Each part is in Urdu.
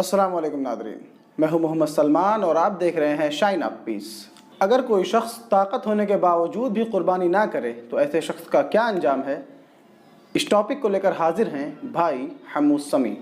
السلام علیکم ناظرین، میں ہوں محمد سلمان اور آپ دیکھ رہے ہیں شائن اپ پیس۔ اگر کوئی شخص طاقت ہونے کے باوجود بھی قربانی نہ کرے تو ایسے شخص کا کیا انجام ہے؟ اس ٹاپک کو لے کر حاضر ہیں بھائی حمود سمیع۔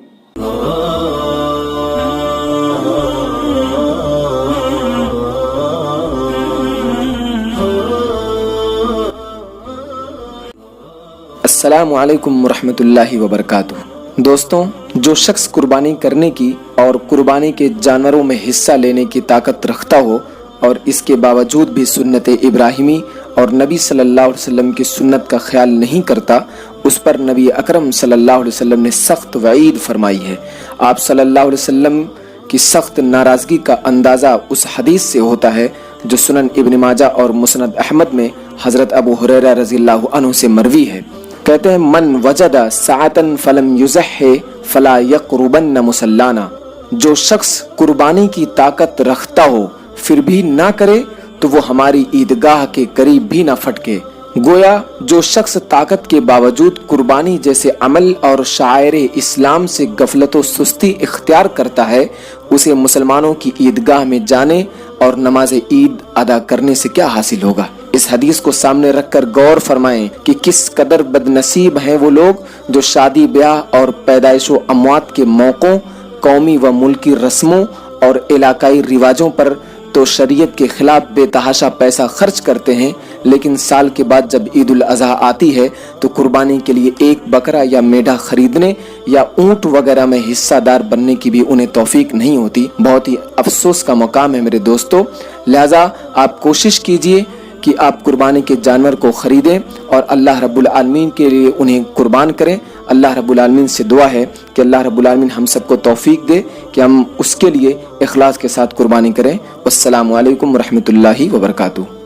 السلام علیکم ورحمۃ اللہ وبرکاتہ۔ دوستوں، جو شخص قربانی کرنے کی اور قربانی کے جانوروں میں حصہ لینے کی طاقت رکھتا ہو اور اس کے باوجود بھی سنت ابراہیمی اور نبی صلی اللہ علیہ وسلم کی سنت کا خیال نہیں کرتا، اس پر نبی اکرم صلی اللہ علیہ وسلم نے سخت وعید فرمائی ہے۔ آپ صلی اللہ علیہ وسلم کی سخت ناراضگی کا اندازہ اس حدیث سے ہوتا ہے جو سنن ابن ماجہ اور مسند احمد میں حضرت ابو ہریرہ رضی اللہ عنہ سے مروی ہے۔ کہتے ہیں من وجد ساعتن فلم یضحی فلا یقربن مصلانا، جو شخص قربانی کی طاقت رکھتا ہو پھر بھی نہ کرے تو وہ ہماری عیدگاہ کے قریب بھی نہ پھٹکے۔ گویا جو شخص طاقت کے باوجود قربانی جیسے عمل اور شعائر اسلام سے غفلت و سستی اختیار کرتا ہے، اسے مسلمانوں کی عیدگاہ میں جانے اور نماز عید ادا کرنے سے کیا حاصل ہوگا؟ اس حدیث کو سامنے رکھ کر غور فرمائیں کہ کس قدر بد نصیب ہیں وہ لوگ جو شادی بیاہ اور پیدائش و اموات کے موقعوں، قومی و ملکی رسموں اور علاقائی رواجوں پر تو شریعت کے خلاف بے تحاشا پیسہ خرچ کرتے ہیں، لیکن سال کے بعد جب عید الاضحیٰ آتی ہے تو قربانی کے لیے ایک بکرا یا میڈھا خریدنے یا اونٹ وغیرہ میں حصہ دار بننے کی بھی انہیں توفیق نہیں ہوتی۔ بہت ہی افسوس کا مقام ہے میرے دوستو۔ لہٰذا آپ کوشش کیجئے کہ آپ قربانی کے جانور کو خریدیں اور اللہ رب العالمین کے لیے انہیں قربان کریں۔ اللہ رب العالمین سے دعا ہے کہ اللہ رب العالمین ہم سب کو توفیق دے کہ ہم اس کے لیے اخلاص کے ساتھ قربانی کریں۔ والسلام علیکم ورحمۃ اللہ وبرکاتہ۔